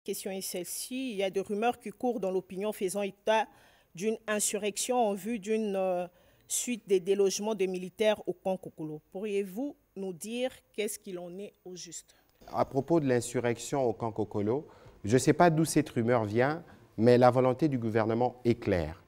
La question est celle-ci. Il y a des rumeurs qui courent dans l'opinion faisant état d'une insurrection en vue d'une suite des délogements de militaires au camp Kokolo. Pourriez-vous nous dire qu'est-ce qu'il en est au juste? À propos de l'insurrection au camp Kokolo, je ne sais pas d'où cette rumeur vient, mais la volonté du gouvernement est claire.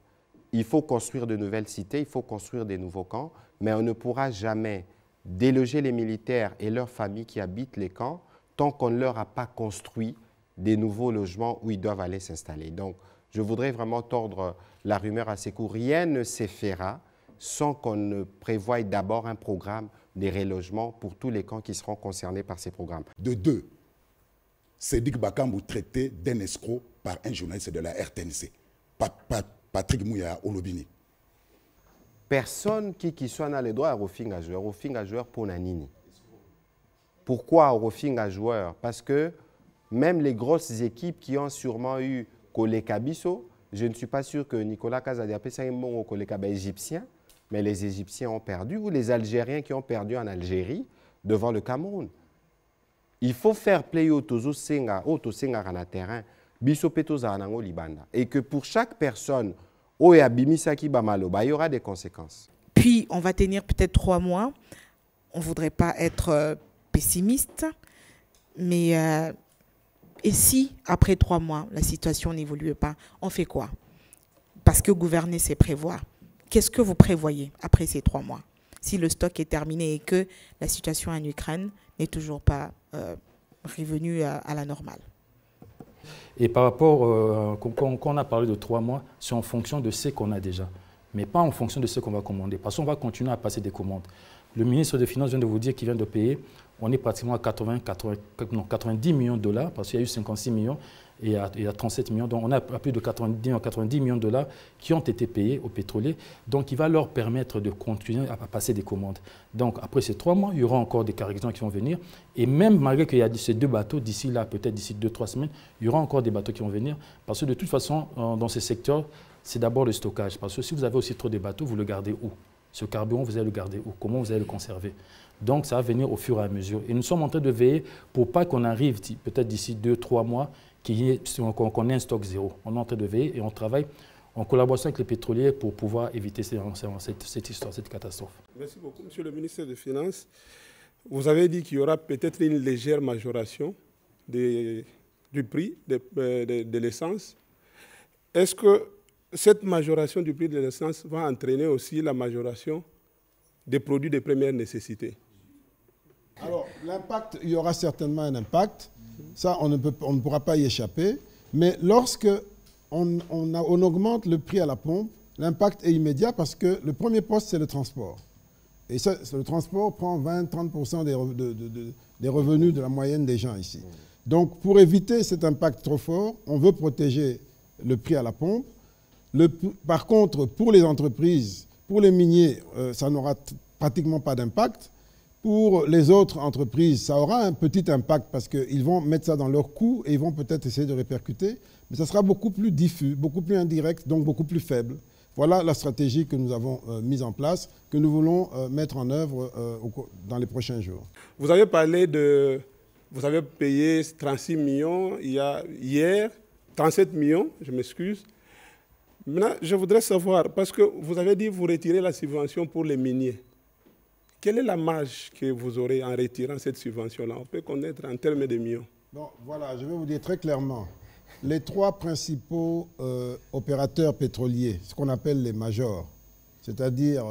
Il faut construire de nouvelles cités, il faut construire des nouveaux camps, mais on ne pourra jamais déloger les militaires et leurs familles qui habitent les camps tant qu'on ne leur a pas construit des nouveaux logements où ils doivent aller s'installer. Donc, je voudrais vraiment tordre la rumeur à ses coups. Rien ne s'effera sans qu'on ne prévoie d'abord un programme de relogement pour tous les camps qui seront concernés par ces programmes. De deux, Sédik Bakambu traité d'un escroc par un journaliste de la RTNC, Patrick Mouya Olobini. Personne qui soit dans les droits à refinga joueur pour Nanini. Pourquoi refinga joueur? Parce que même les grosses équipes qui ont sûrement eu Koleka Bisso, je ne suis pas sûr que Nicolas Kazadi a fait un bon Koleka égyptien, mais les Égyptiens ont perdu, ou les Algériens qui ont perdu en Algérie devant le Cameroun. Il faut faire play au Senga na terrain, Bisso Petoza nango libanda. Et que pour chaque personne, il y aura des conséquences. Puis, on va tenir peut-être 3 mois. On ne voudrait pas être pessimiste, mais et si, après 3 mois, la situation n'évolue pas, on fait quoi? Parce que gouverner, c'est prévoir. Qu'est-ce que vous prévoyez après ces 3 mois? Si le stock est terminé et que la situation en Ukraine n'est toujours pas revenue à la normale. Et par rapport, quand on a parlé de 3 mois, c'est en fonction de ce qu'on a déjà, mais pas en fonction de ce qu'on va commander, parce qu'on va continuer à passer des commandes. Le ministre des Finances vient de vous dire qu'il vient de payer, on est pratiquement à 90 millions de dollars, parce qu'il y a eu 56 millions et il y a 37 millions, donc on a plus de 90 millions de dollars qui ont été payés aux pétroliers, donc il va leur permettre de continuer à passer des commandes. Donc après ces 3 mois, il y aura encore des cargaisons qui vont venir, et même malgré qu'il y a ces 2 bateaux, d'ici là, peut-être d'ici 2-3 semaines, il y aura encore des bateaux qui vont venir, parce que de toute façon, dans ces secteurs, c'est d'abord le stockage, parce que si vous avez aussi trop de bateaux, vous le gardez où? Ce carburant, vous allez le garder où? Comment vous allez le conserver? Donc, ça va venir au fur et à mesure. Et nous sommes en train de veiller pour pas qu'on arrive, peut-être d'ici 2-3 mois, qu'on ait un stock zéro. On est en train de veiller et on travaille en collaboration avec les pétroliers pour pouvoir éviter cette histoire, cette catastrophe. Merci beaucoup, Monsieur le ministre des Finances. Vous avez dit qu'il y aura peut-être une légère majoration du prix de l'essence. Est-ce que cette majoration du prix de l'essence va entraîner aussi la majoration des produits de première nécessité? Alors, l'impact, il y aura certainement un impact. Ça, on ne pourra pas y échapper. Mais lorsque on augmente le prix à la pompe, l'impact est immédiat parce que le premier poste, c'est le transport. Et ça, le transport prend 20-30% des revenus de la moyenne des gens ici. Donc, pour éviter cet impact trop fort, on veut protéger le prix à la pompe. Par contre, pour les entreprises, pour les miniers, ça n'aura pratiquement pas d'impact. Pour les autres entreprises, ça aura un petit impact parce qu'ils vont mettre ça dans leurs coûts et ils vont peut-être essayer de répercuter. Mais ça sera beaucoup plus diffus, beaucoup plus indirect, donc beaucoup plus faible. Voilà la stratégie que nous avons mise en place, que nous voulons mettre en œuvre dans les prochains jours. Vous avez parlé de... Vous avez payé 36 millions hier, 37 millions, je m'excuse. Maintenant, je voudrais savoir, parce que vous avez dit que vous retirez la subvention pour les miniers. Quelle est la marge que vous aurez en retirant cette subvention-là? On peut connaître en termes de millions. Bon, voilà, je vais vous dire très clairement. Les 3 principaux opérateurs pétroliers, ce qu'on appelle les majors, c'est-à-dire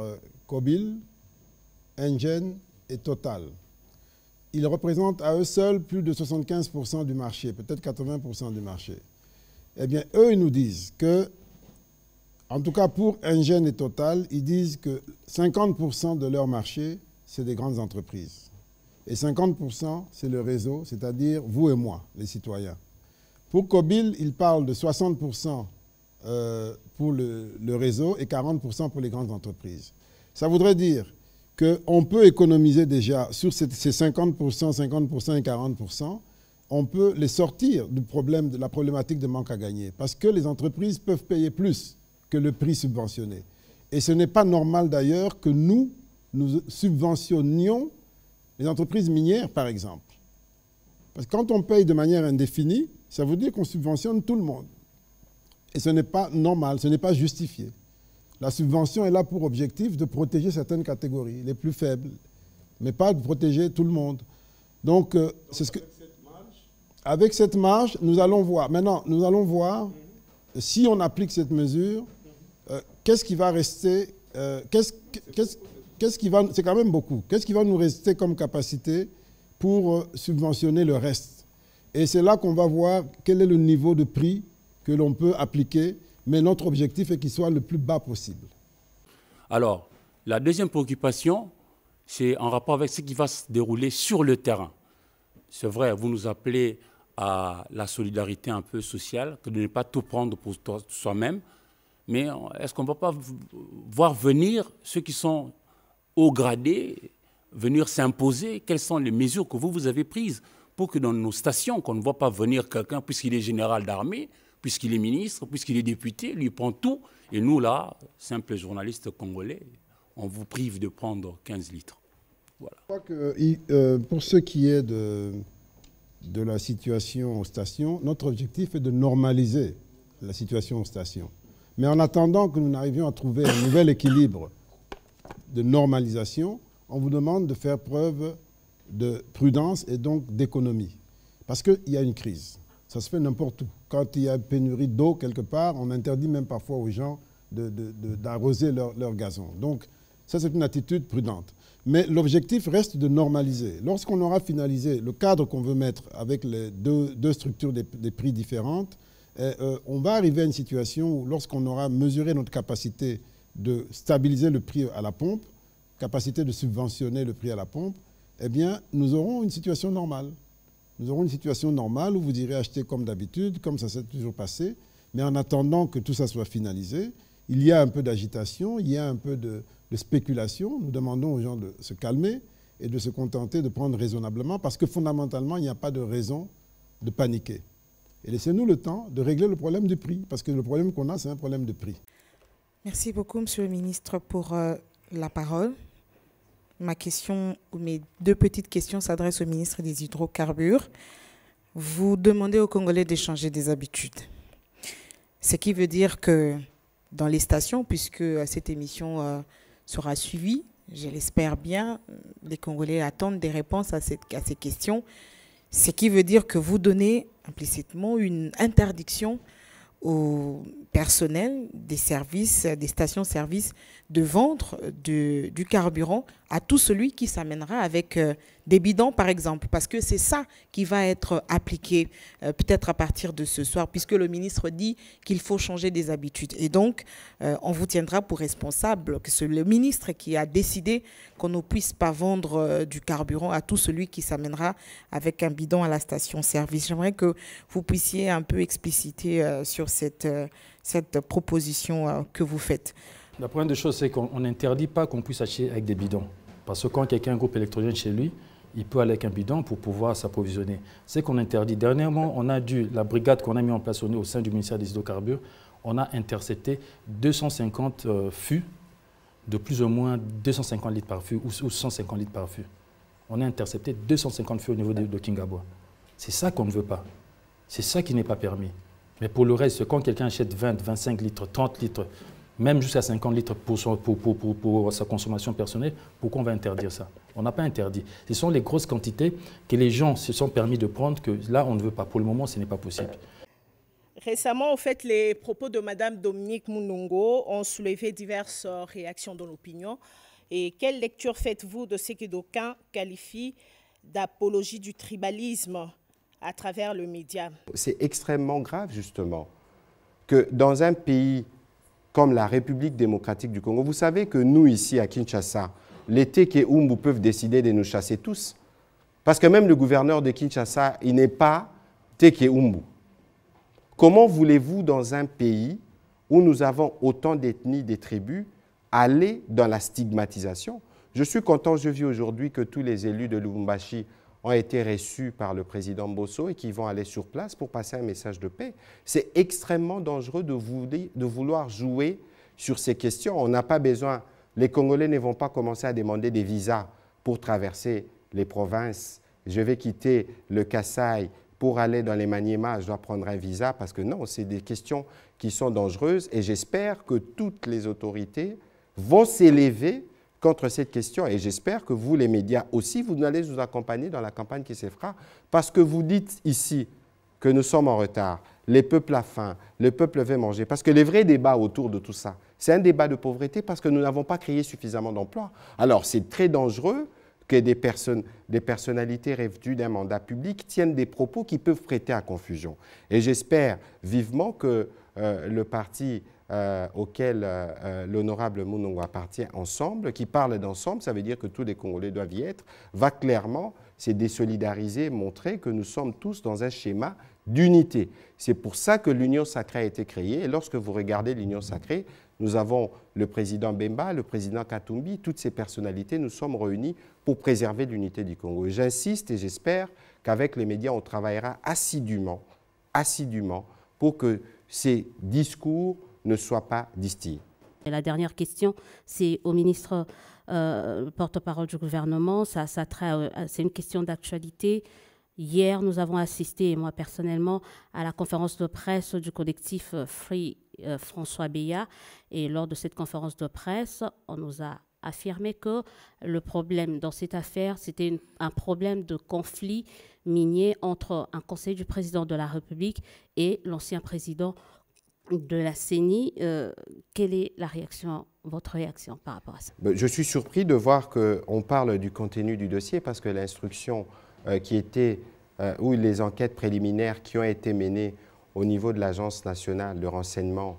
Kobil, Engen et Total, ils représentent à eux seuls plus de 75% du marché, peut-être 80% du marché. Eh bien, eux, ils nous disent que, en tout cas pour Engen et Total, ils disent que 50% de leur marché, c'est des grandes entreprises. Et 50%, c'est le réseau, c'est-à-dire vous et moi, les citoyens. Pour Kobil, ils parlent de 60% pour le réseau et 40% pour les grandes entreprises. Ça voudrait dire qu'on peut économiser déjà sur ces 50%, 50% et 40%, on peut les sortir du problème, de la problématique de manque à gagner. Parce que les entreprises peuvent payer plus que le prix subventionné. Et ce n'est pas normal d'ailleurs que nous subventionnions les entreprises minières, par exemple. Parce que quand on paye de manière indéfinie, ça veut dire qu'on subventionne tout le monde. Et ce n'est pas normal, ce n'est pas justifié. La subvention est là pour objectif de protéger certaines catégories, les plus faibles, mais pas de protéger tout le monde. Donc c'est ce que... Avec cette marge, nous allons voir. Maintenant, nous allons voir si on applique cette mesure, qu'est-ce qui va rester, qu'est-ce qui va, c'est quand même beaucoup, qu'est-ce qui va nous rester comme capacité pour subventionner le reste. Et c'est là qu'on va voir quel est le niveau de prix que l'on peut appliquer, mais notre objectif est qu'il soit le plus bas possible. Alors, la deuxième préoccupation, c'est en rapport avec ce qui va se dérouler sur le terrain. C'est vrai, vous nous appelez à la solidarité un peu sociale, que de ne pas tout prendre pour soi-même, mais est-ce qu'on ne va pas voir venir ceux qui sont haut gradés, venir s'imposer? Quelles sont les mesures que vous avez prises pour que dans nos stations, qu'on ne voit pas venir quelqu'un, puisqu'il est général d'armée, puisqu'il est ministre, puisqu'il est député, lui prend tout, et nous là, simples journalistes congolais, on vous prive de prendre 15 litres. Voilà. Je crois que pour ce qui est de la situation aux stations, notre objectif est de normaliser la situation aux stations. Mais en attendant que nous n'arrivions à trouver un nouvel équilibre de normalisation, on vous demande de faire preuve de prudence et donc d'économie. Parce qu'il y a une crise. Ça se fait n'importe où. Quand il y a une pénurie d'eau quelque part, on interdit même parfois aux gens d'arroser leur gazon. Donc ça, c'est une attitude prudente. Mais l'objectif reste de normaliser. Lorsqu'on aura finalisé le cadre qu'on veut mettre avec les deux structures des prix différentes, on va arriver à une situation où lorsqu'on aura mesuré notre capacité de stabiliser le prix à la pompe, capacité de subventionner le prix à la pompe, eh bien, nous aurons une situation normale. Nous aurons une situation normale où vous irez acheter comme d'habitude, comme ça s'est toujours passé. Mais en attendant que tout ça soit finalisé, il y a un peu d'agitation, il y a un peu de spéculation. Nous demandons aux gens de se calmer et de se contenter de prendre raisonnablement parce que fondamentalement, il n'y a pas de raison de paniquer. Et laissez-nous le temps de régler le problème du prix parce que le problème qu'on a, c'est un problème de prix. Merci beaucoup, Monsieur le Ministre, pour la parole. Ma question, ou mes deux petites questions s'adressent au ministre des Hydrocarbures. Vous demandez aux Congolais de changer des habitudes. Ce qui veut dire que dans les stations, puisque cette émission sera suivie, je l'espère bien, les Congolais attendent des réponses à ces questions. Ce qui veut dire que vous donnez implicitement une interdiction au personnel des services, des stations-service, de vendre du carburant à tout celui qui s'amènera avec des bidons, par exemple. Parce que c'est ça qui va être appliqué peut-être à partir de ce soir, puisque le ministre dit qu'il faut changer des habitudes. Et donc, on vous tiendra pour responsable, que c'est le ministre qui a décidé qu'on ne puisse pas vendre du carburant à tout celui qui s'amènera avec un bidon à la station-service. J'aimerais que vous puissiez un peu expliciter sur cette proposition que vous faites. La première des choses, c'est qu'on n'interdit pas qu'on puisse acheter avec des bidons. Parce que quand quelqu'un a un groupe électrogène chez lui, il peut aller avec un bidon pour pouvoir s'approvisionner. C'est qu'on interdit. Dernièrement, on a dû, la brigade qu'on a mis en place au sein du ministère des Hydrocarbures, on a intercepté 250 fûts de plus ou moins 250 litres par fût ou 150 litres par fût. On a intercepté 250 fûts au niveau de Kingabwa. C'est ça qu'on ne veut pas. C'est ça qui n'est pas permis. Mais pour le reste, quand quelqu'un achète 20, 25 litres, 30 litres, même jusqu'à 50 litres pour sa consommation personnelle, pourquoi on va interdire ça? On n'a pas interdit. Ce sont les grosses quantités que les gens se sont permis de prendre que là, on ne veut pas. Pour le moment, ce n'est pas possible. Récemment, en fait, les propos de Mme Dominique Munungo ont soulevé diverses réactions dans l'opinion. Et quelle lecture faites-vous de ce que d'aucuns qualifient d'apologie du tribalisme à travers le média? C'est extrêmement grave, justement, que dans un pays comme la République démocratique du Congo, vous savez que nous, ici, à Kinshasa, les Teke Umbu peuvent décider de nous chasser tous. Parce que même le gouverneur de Kinshasa, il n'est pas Teke Umbu. Comment voulez-vous, dans un pays où nous avons autant d'ethnies, des tribus, aller dans la stigmatisation? Je suis content, je vis aujourd'hui que tous les élus de Lubumbashi ont été reçus par le président Bosso et qui vont aller sur place pour passer un message de paix. C'est extrêmement dangereux de vouloir jouer sur ces questions. On n'a pas besoin, les Congolais ne vont pas commencer à demander des visas pour traverser les provinces je vais quitter le Kasaï pour aller dans les Maniema, je dois prendre un visa, parce que non, c'est des questions qui sont dangereuses et j'espère que toutes les autorités vont s'élever contre cette question et j'espère que vous, les médias aussi, vous allez nous accompagner dans la campagne qui se fera parce que vous dites ici que nous sommes en retard, les peuples ont faim, le peuple veut manger, parce que le vrai débat autour de tout ça, c'est un débat de pauvreté parce que nous n'avons pas créé suffisamment d'emplois. Alors c'est très dangereux que des personnalités revêtues d'un mandat public tiennent des propos qui peuvent prêter à confusion. Et j'espère vivement que le parti auquel l'honorable Mounongo appartient, Ensemble, qui parle d'ensemble, ça veut dire que tous les Congolais doivent y être, va clairement se désolidariser, montrer que nous sommes tous dans un schéma d'unité. C'est pour ça que l'Union sacrée a été créée. Et lorsque vous regardez l'Union sacrée, nous avons le président Bemba, le président Katumbi, toutes ces personnalités, nous sommes réunis pour préserver l'unité du Congo. J'insiste et j'espère qu'avec les médias, on travaillera assidûment pour que ces discours ne soient pas distillés. Et la dernière question, c'est au ministre porte-parole du gouvernement. C'est une question d'actualité. Hier, nous avons assisté, et moi personnellement, à la conférence de presse du collectif Free François Beya. Et lors de cette conférence de presse, on nous a affirmé que le problème dans cette affaire, c'était un problème de conflit minier entre un conseiller du président de la République et l'ancien président de la CENI. Quelle est votre réaction par rapport à ça? Je suis surpris de voir qu'on parle du contenu du dossier parce que l'instruction ou les enquêtes préliminaires qui ont été menées au niveau de l'Agence nationale de renseignement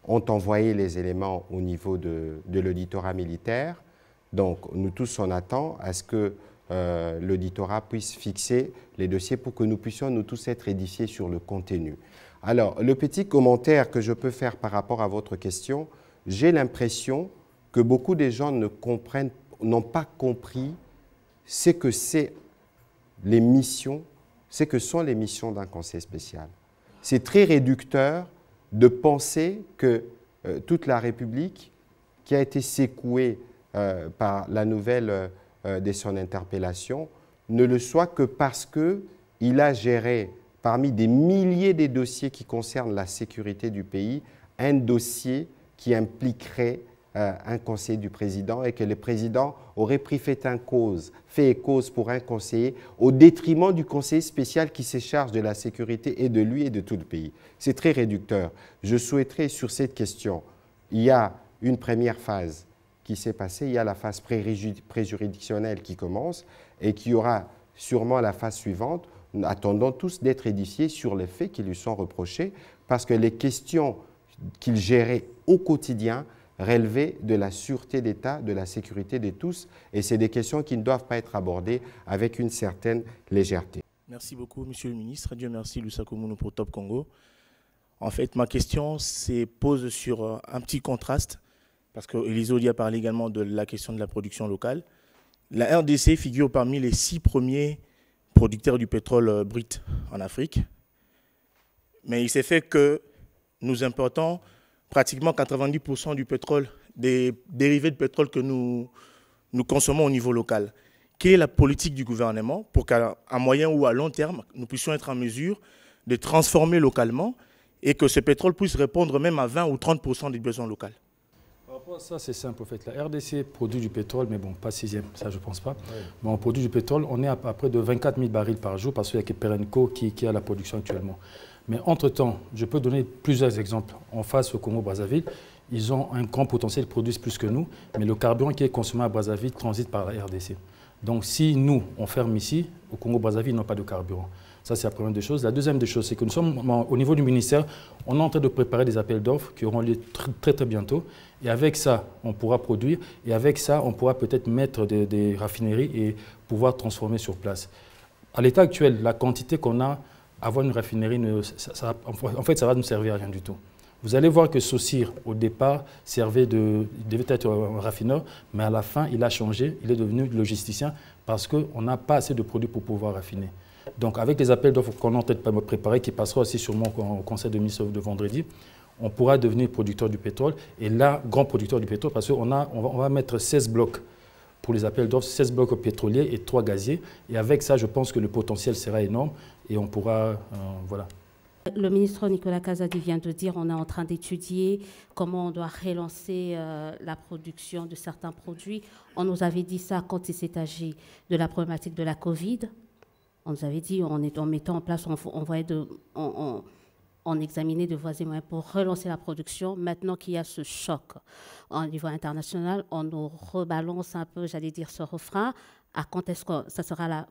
ont envoyé les éléments au niveau de l'auditorat militaire. Donc, nous tous, on attend à ce que l'auditorat puisse fixer les dossiers pour que nous puissions nous tous être édifiés sur le contenu. Alors, le petit commentaire que je peux faire par rapport à votre question, j'ai l'impression que beaucoup de gens n'ont pas compris ce que sont les missions d'un conseil spécial. C'est très réducteur de penser que toute la République, qui a été secouée par la nouvelle de son interpellation, ne le soit que parce qu'il a géré, parmi des milliers de dossiers qui concernent la sécurité du pays, un dossier qui impliquerait un conseiller du président et que le président aurait pris fait et cause pour un conseiller au détriment du conseiller spécial qui se charge de la sécurité et de lui et de tout le pays. C'est très réducteur. Je souhaiterais sur cette question, il y a une première phase qui s'est passée, il y a la phase préjuridictionnelle qui commence et qui aura sûrement la phase suivante. Nous attendons tous d'être édifiés sur les faits qui lui sont reprochés parce que les questions qu'il gérait au quotidien relever de la sûreté d'État, de la sécurité de tous, et c'est des questions qui ne doivent pas être abordées avec une certaine légèreté. Merci beaucoup, Monsieur le ministre. Dieu merci, Lusako Mounou pour Top Congo. En fait, ma question pose sur un petit contraste, parce qu'Élise Odi a parlé également de la question de la production locale. La RDC figure parmi les 6 premiers producteurs du pétrole brut en Afrique, mais il s'est fait que nous importons pratiquement 90% du pétrole, des dérivés de pétrole que nous consommons au niveau local. Quelle est la politique du gouvernement pour qu'à moyen ou à long terme, nous puissions être en mesure de transformer localement et que ce pétrole puisse répondre même à 20 ou 30% des besoins locaux? Par rapport à ça, c'est simple. En fait, la RDC produit du pétrole, mais bon, pas 6e, ça je ne pense pas. Oui. Mais on produit du pétrole, on est à près de 24 000 barils par jour parce qu'il y a que Perenco qui a la production actuellement. Mais entre-temps, je peux donner plusieurs exemples. En face au Congo-Brazzaville, ils ont un grand potentiel, ils produisent plus que nous, mais le carburant qui est consommé à Brazzaville transite par la RDC. Donc si nous, on ferme ici, au Congo-Brazzaville, ils n'ont pas de carburant. Ça, c'est la première des choses. La deuxième des choses, c'est que nous sommes, au niveau du ministère, on est en train de préparer des appels d'offres qui auront lieu très, très bientôt. Et avec ça, on pourra produire. Et avec ça, on pourra peut-être mettre des raffineries et pouvoir transformer sur place. À l'état actuel, la quantité qu'on a, avoir une raffinerie, en fait, ça va nous servir à rien du tout. Vous allez voir que Saucir, au départ, devait être un raffineur, mais à la fin, il a changé, il est devenu logisticien parce qu'on n'a pas assez de produits pour pouvoir raffiner. Donc, avec les appels d'offres qu'on est en train de préparer, qui passera aussi sûrement au Conseil de ministres de vendredi, on pourra devenir producteur du pétrole, et là, grand producteur du pétrole, parce qu'on va mettre 16 blocs pour les appels d'offres, 16 blocs pétroliers et 3 gaziers. Et avec ça, je pense que le potentiel sera énorme et on pourra, voilà. Le ministre Nicolas Kazadi vient de dire qu'on est en train d'étudier comment on doit relancer la production de certains produits. On nous avait dit ça quand il s'est agi de la problématique de la Covid. On nous avait dit, en mettant en place, on examinait de voies et moyens pour relancer la production. Maintenant qu'il y a ce choc au niveau international, on nous rebalance un peu, j'allais dire, ce refrain. À quand est-ce que ça sera la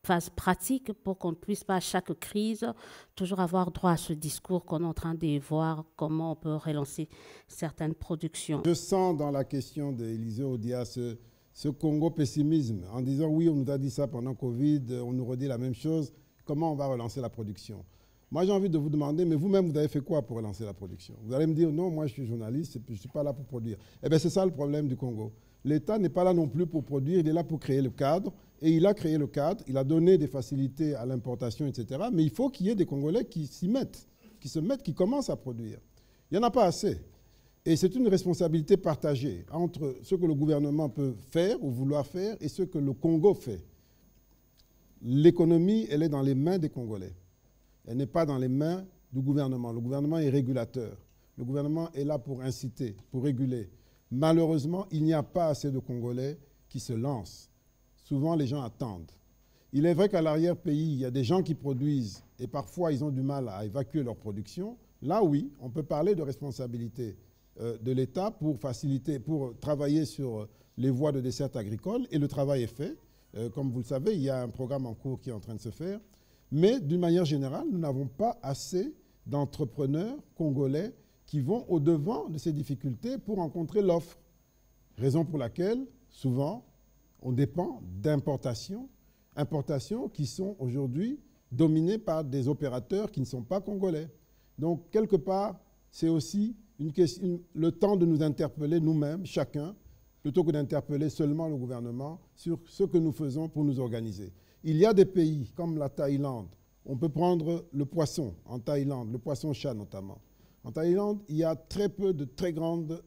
phase pratique pour qu'on ne puisse pas, à chaque crise, toujours avoir droit à ce discours qu'on est en train de voir, comment on peut relancer certaines productions. Je sens dans la question d'Élisée Odia ce Congo-pessimisme, en disant oui, on nous a dit ça pendant Covid, on nous redit la même chose, comment on va relancer la production? Moi, j'ai envie de vous demander, mais vous-même, vous avez fait quoi pour relancer la production? Vous allez me dire, non, moi, je suis journaliste, je ne suis pas là pour produire. Eh bien, c'est ça le problème du Congo. L'État n'est pas là non plus pour produire, il est là pour créer le cadre. Et il a créé le cadre, il a donné des facilités à l'importation, etc. Mais il faut qu'il y ait des Congolais qui s'y mettent, qui commencent à produire. Il n'y en a pas assez. Et c'est une responsabilité partagée entre ce que le gouvernement peut faire ou vouloir faire et ce que le Congo fait. L'économie, elle est dans les mains des Congolais. Elle n'est pas dans les mains du gouvernement. Le gouvernement est régulateur. Le gouvernement est là pour inciter, pour réguler. Malheureusement, il n'y a pas assez de Congolais qui se lancent. Souvent, les gens attendent. Il est vrai qu'à l'arrière-pays, il y a des gens qui produisent et parfois, ils ont du mal à évacuer leur production. Là, oui, on peut parler de responsabilité de l'État pour faciliter, pour travailler sur les voies de desserte agricole. Et le travail est fait. Comme vous le savez, il y a un programme en cours qui est en train de se faire. Mais d'une manière générale, nous n'avons pas assez d'entrepreneurs congolais qui vont au-devant de ces difficultés pour rencontrer l'offre. Raison pour laquelle, souvent, on dépend d'importations qui sont aujourd'hui dominées par des opérateurs qui ne sont pas congolais. Donc, quelque part, c'est aussi le temps de nous interpeller nous-mêmes, chacun, plutôt que d'interpeller seulement le gouvernement sur ce que nous faisons pour nous organiser. Il y a des pays comme la Thaïlande. On peut prendre le poisson en Thaïlande, le poisson-chat notamment. En Thaïlande, il y a très peu de très grandes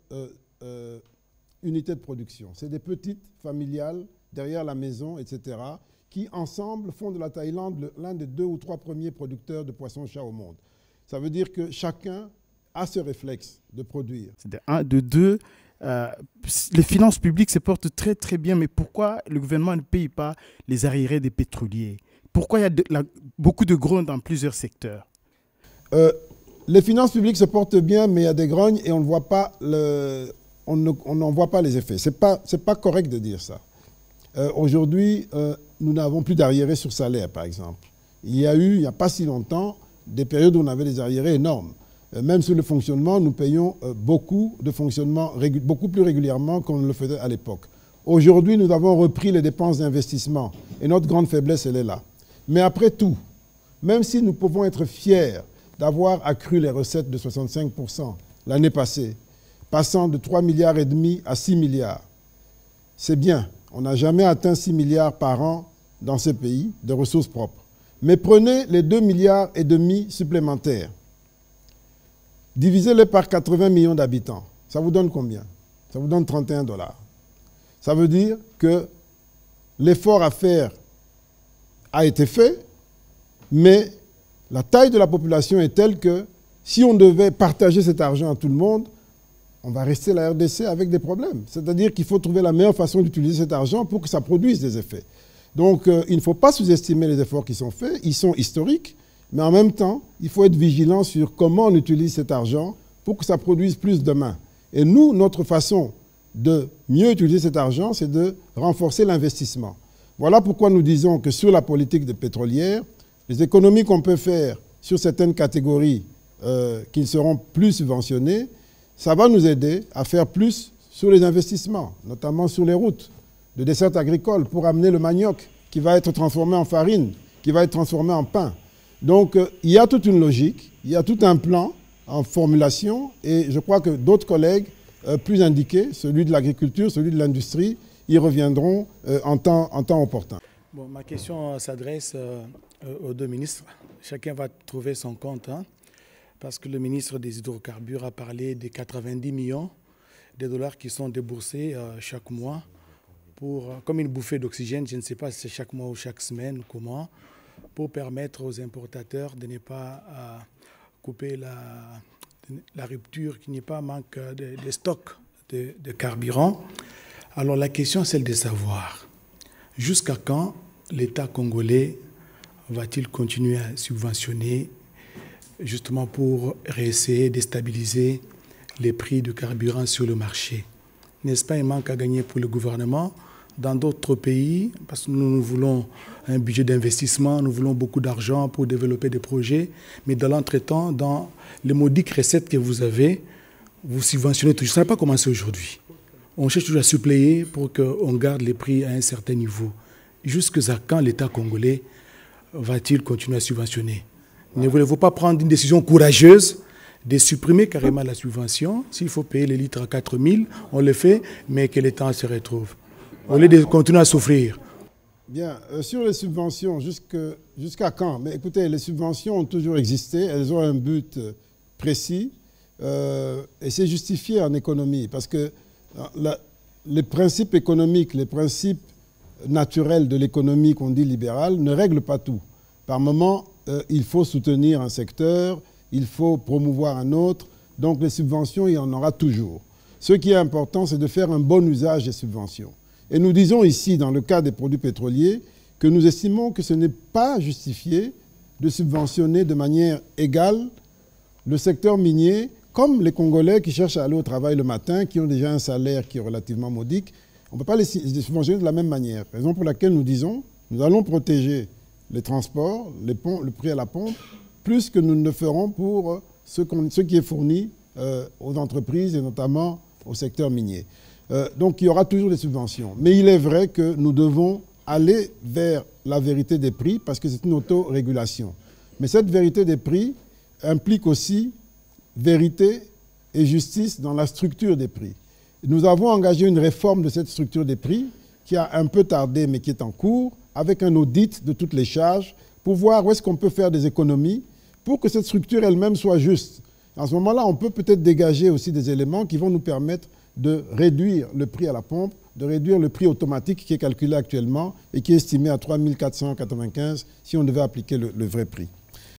unités de production. C'est des petites familiales derrière la maison, etc., qui ensemble font de la Thaïlande l'un des 2 ou 3 premiers producteurs de poisson-chat au monde. Ça veut dire que chacun a ce réflexe de produire. De 1, de 2, les finances publiques se portent très très bien, mais pourquoi le gouvernement ne paye pas les arriérés des pétroliers? Pourquoi il y a beaucoup de grognes dans plusieurs secteurs? Les finances publiques se portent bien, mais il y a des grognes et on n'en voit pas les effets. Ce n'est pas correct de dire ça. Aujourd'hui, nous n'avons plus d'arriérés sur salaire, par exemple. Il y a eu, il n'y a pas si longtemps, des périodes où on avait des arriérés énormes. Même sur le fonctionnement, nous payons beaucoup de fonctionnement, beaucoup plus régulièrement qu'on ne le faisait à l'époque. Aujourd'hui, nous avons repris les dépenses d'investissement et notre grande faiblesse, elle est là. Mais après tout, même si nous pouvons être fiers d'avoir accru les recettes de 65% l'année passée, passant de 3,5 milliards à 6 milliards, c'est bien. On n'a jamais atteint 6 milliards par an dans ce pays de ressources propres. Mais prenez les 2,5 milliards supplémentaires. Divisez-les par 80 millions d'habitants. Ça vous donne combien? Ça vous donne 31 $. Ça veut dire que l'effort à faire a été fait, mais la taille de la population est telle que si on devait partager cet argent à tout le monde, on va rester la RDC avec des problèmes. C'est-à-dire qu'il faut trouver la meilleure façon d'utiliser cet argent pour que ça produise des effets. Donc, il ne faut pas sous-estimer les efforts qui sont faits. Ils sont historiques. Mais en même temps, il faut être vigilant sur comment on utilise cet argent pour que ça produise plus demain. Et nous, notre façon de mieux utiliser cet argent, c'est de renforcer l'investissement. Voilà pourquoi nous disons que sur la politique de pétrolière, les économies qu'on peut faire sur certaines catégories qui seront plus subventionnées, ça va nous aider à faire plus sur les investissements, notamment sur les routes de desserte agricole pour amener le manioc qui va être transformé en farine, qui va être transformé en pain. Donc, il y a toute une logique, il y a tout un plan en formulation et je crois que d'autres collègues plus indiqués, celui de l'agriculture, celui de l'industrie, y reviendront en temps opportun. Bon, ma question s'adresse aux deux ministres. Chacun va trouver son compte, hein, parce que le ministre des hydrocarbures a parlé des 90 millions de dollars qui sont déboursés chaque mois comme une bouffée d'oxygène, je ne sais pas si c'est chaque mois ou chaque semaine ou comment, pour permettre aux importateurs de ne pas couper la rupture, qu'il n'y ait pas manque de stock de carburant. Alors la question, c'est de savoir jusqu'à quand l'État congolais va-t-il continuer à subventionner justement pour réessayer de stabiliser les prix du carburant sur le marché. N'est-ce pas un manque à gagner pour le gouvernement? Dans d'autres pays, parce que nous voulons un budget d'investissement, nous voulons beaucoup d'argent pour développer des projets, mais dans l'entretemps, dans les modiques recettes que vous avez, vous subventionnez toujours. Ça n'a pas commencé aujourd'hui. On cherche toujours à suppléer pour qu'on garde les prix à un certain niveau. Jusqu'à quand l'État congolais va-t-il continuer à subventionner? Ne voulez-vous pas prendre une décision courageuse de supprimer carrément la subvention? S'il faut payer les litres à 4 000, on le fait, mais que l'État se retrouve. Au lieu de continuer à souffrir. Bien, sur les subventions, jusqu'à quand? Mais écoutez, les subventions ont toujours existé, elles ont un but précis et c'est justifié en économie parce que les principes économiques, les principes naturels de l'économie qu'on dit libérale ne règlent pas tout. Par moment, il faut soutenir un secteur, il faut promouvoir un autre, donc les subventions, il y en aura toujours. Ce qui est important, c'est de faire un bon usage des subventions. Et nous disons ici, dans le cas des produits pétroliers, que nous estimons que ce n'est pas justifié de subventionner de manière égale le secteur minier, comme les Congolais qui cherchent à aller au travail le matin, qui ont déjà un salaire qui est relativement modique. On ne peut pas les subventionner de la même manière. Raison pour laquelle nous disons, nous allons protéger les transports, le prix à la pompe, plus que nous ne le ferons pour ce qui est fourni aux entreprises et notamment au secteur minier. Donc il y aura toujours des subventions. Mais il est vrai que nous devons aller vers la vérité des prix parce que c'est une autorégulation. Mais cette vérité des prix implique aussi vérité et justice dans la structure des prix. Nous avons engagé une réforme de cette structure des prix qui a un peu tardé mais qui est en cours avec un audit de toutes les charges pour voir où est-ce qu'on peut faire des économies pour que cette structure elle-même soit juste. À ce moment-là, on peut peut-être dégager aussi des éléments qui vont nous permettre de réduire le prix à la pompe, de réduire le prix automatique qui est calculé actuellement et qui est estimé à 3 495 si on devait appliquer le vrai prix.